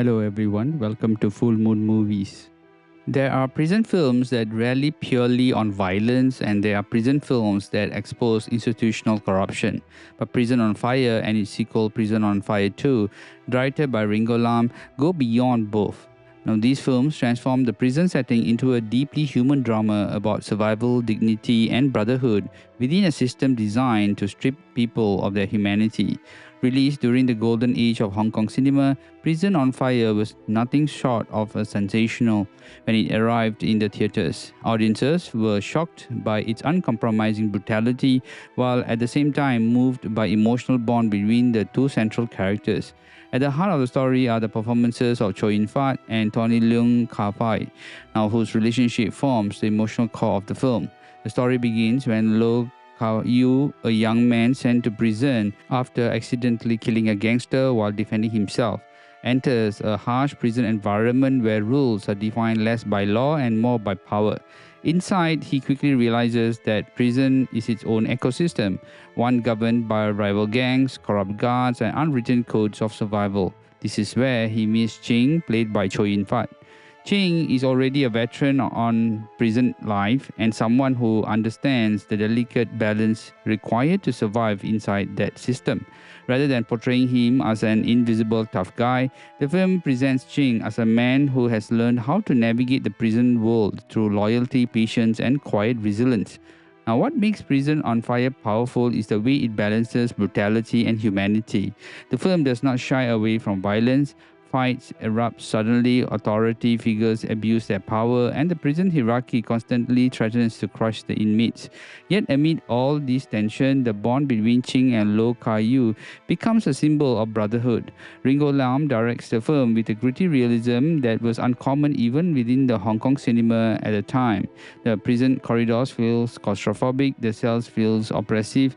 Hello everyone, welcome to Full Moon Movies. There are prison films that rely purely on violence, and there are prison films that expose institutional corruption. But Prison on Fire and its sequel Prison on Fire 2, directed by Ringo Lam, go beyond both. Now, these films transform the prison setting into a deeply human drama about survival, dignity, and brotherhood within a system designed to strip people of their humanity. Released during the golden age of Hong Kong cinema, Prison on Fire was nothing short of a sensational when it arrived in the theaters. Audiences were shocked by its uncompromising brutality, while at the same time moved by emotional bond between the two central characters. At the heart of the story are the performances of Chow and Tony Leung Ka-fai, now whose relationship forms the emotional core of the film. The story begins when Yu, a young man sent to prison after accidentally killing a gangster while defending himself, enters a harsh prison environment where rules are defined less by law and more by power. Inside, he quickly realizes that prison is its own ecosystem, one governed by rival gangs, corrupt guards, and unwritten codes of survival. This is where he meets Ching, played by Chow Yun-fat. Ching is already a veteran on prison life and someone who understands the delicate balance required to survive inside that system. Rather than portraying him as an invisible tough guy, the film presents Ching as a man who has learned how to navigate the prison world through loyalty, patience, and quiet resilience. Now, what makes Prison on Fire powerful is the way it balances brutality and humanity. The film does not shy away from violence. Fights erupt suddenly, authority figures abuse their power, and the prison hierarchy constantly threatens to crush the inmates. Yet amid all this tension, the bond between Ching and Lo Ka-yu becomes a symbol of brotherhood. Ringo Lam directs the film with a gritty realism that was uncommon even within the Hong Kong cinema at the time. The prison corridors feel claustrophobic, the cells feel oppressive.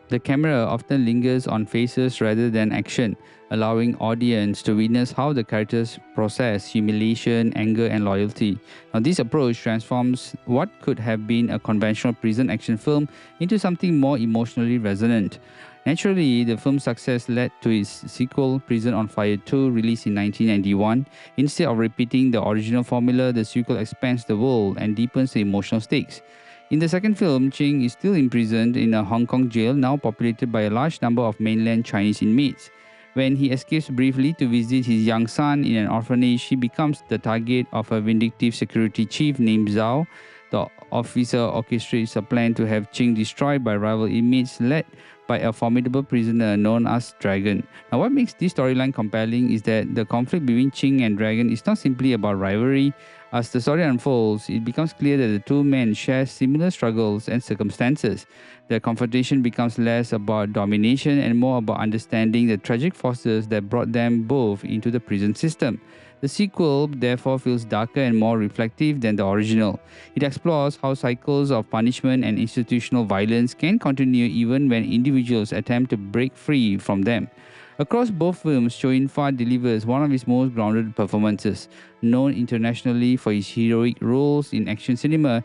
The camera often lingers on faces rather than action, allowing audience to witness how the characters process humiliation, anger, and loyalty. Now, this approach transforms what could have been a conventional prison action film into something more emotionally resonant. Naturally, the film's success led to its sequel, Prison on Fire 2, released in 1991. Instead of repeating the original formula, the sequel expands the world and deepens the emotional stakes. In the second film, Ching is still imprisoned in a Hong Kong jail now populated by a large number of mainland Chinese inmates. When he escapes briefly to visit his young son in an orphanage, he becomes the target of a vindictive security chief named Zhao. The officer orchestrates a plan to have Ching destroyed by rival inmates led by a formidable prisoner known as Dragon. Now, what makes this storyline compelling is that the conflict between Ching and Dragon is not simply about rivalry. As the story unfolds, it becomes clear that the two men share similar struggles and circumstances. The confrontation becomes less about domination and more about understanding the tragic forces that brought them both into the prison system. The sequel, therefore, feels darker and more reflective than the original. It explores how cycles of punishment and institutional violence can continue even when individuals attempt to break free from them. Across both films, Chow Yun-fat delivers one of his most grounded performances. Known internationally for his heroic roles in action cinema,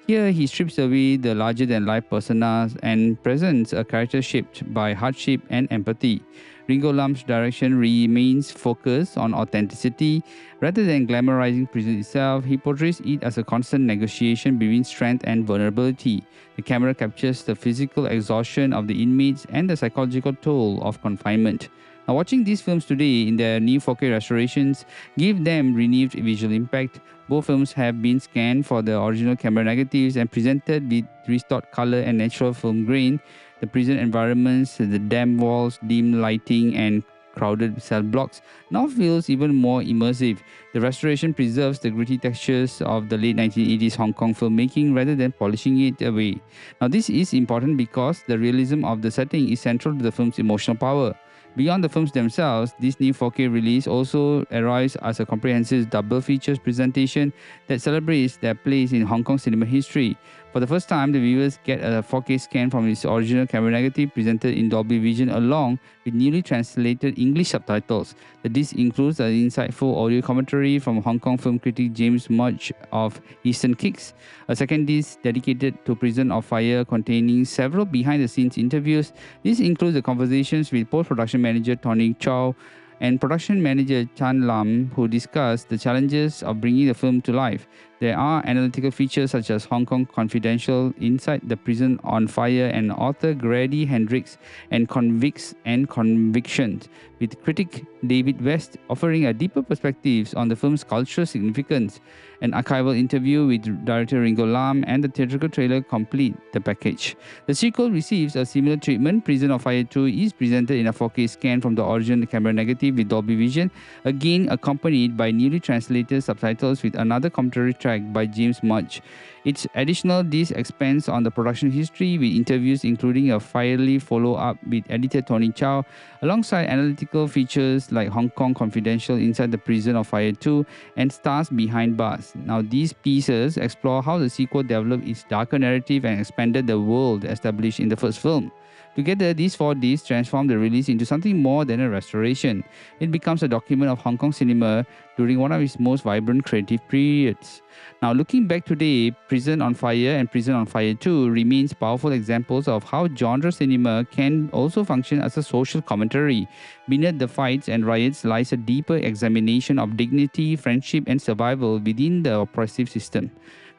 here he strips away the larger-than-life personas and presents a character shaped by hardship and empathy. Ringo Lam's direction remains focused on authenticity. Rather than glamorizing prison itself, he portrays it as a constant negotiation between strength and vulnerability. The camera captures the physical exhaustion of the inmates and the psychological toll of confinement. Now, watching these films today in their new 4K restorations give them renewed visual impact. Both films have been scanned for the original camera negatives and presented with restored color and natural film grain. The prison environments, the damp walls, dim lighting, and crowded cell blocks now feels even more immersive. The restoration preserves the gritty textures of the late 1980s Hong Kong filmmaking rather than polishing it away. Now, this is important because the realism of the setting is central to the film's emotional power. Beyond the films themselves, this new 4K release also arrives as a comprehensive double features presentation that celebrates their place in Hong Kong cinema history. For the first time, the viewers get a 4K scan from its original camera negative presented in Dolby Vision along with newly translated English subtitles. The disc includes an insightful audio commentary from Hong Kong film critic James Mudge of Eastern Kicks, a second disc dedicated to Prison of Fire containing several behind-the-scenes interviews. This includes the conversations with post-production manager Tony Chow and production manager Chan Lam, who discussed the challenges of bringing the film to life. There are analytical features such as Hong Kong Confidential, Inside the Prison on Fire, and author Grady Hendrix and Convicts and Convictions, with critic David West offering a deeper perspectives on the film's cultural significance. An archival interview with director Ringo Lam and the theatrical trailer complete the package. The sequel receives a similar treatment. Prison of Fire 2 is presented in a 4K scan from the original camera negative with Dolby Vision, again accompanied by newly translated subtitles with another commentary track by James Mudge. Its additional disc expands on the production history with interviews including a fiery follow-up with editor Tony Chow, alongside analytical features like Hong Kong Confidential, Inside the Prison of Fire 2, and Stars Behind Bars. Now, these pieces explore how the sequel developed its darker narrative and expanded the world established in the first film. Together, these 4 discs transform the release into something more than a restoration. It becomes a document of Hong Kong cinema during one of its most vibrant creative periods. Now, looking back today, Prison on Fire and Prison on Fire 2 remains powerful examples of how genre cinema can also function as a social commentary. Beneath the fights and riots lies a deeper examination of dignity, friendship, and survival within the oppressive system.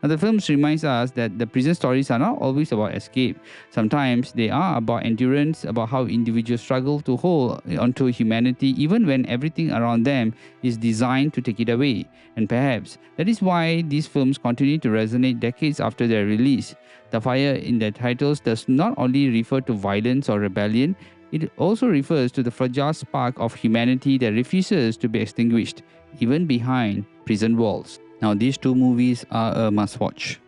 Now, the films reminds us that the prison stories are not always about escape. Sometimes they are about endurance, about how individuals struggle to hold onto humanity even when everything around them is designed to take it away. And perhaps that is why these films continue to resonate decades after their release. The fire in their titles does not only refer to violence or rebellion, it also refers to the fragile spark of humanity that refuses to be extinguished, even behind prison walls. Now, these 2 movies are a must-watch.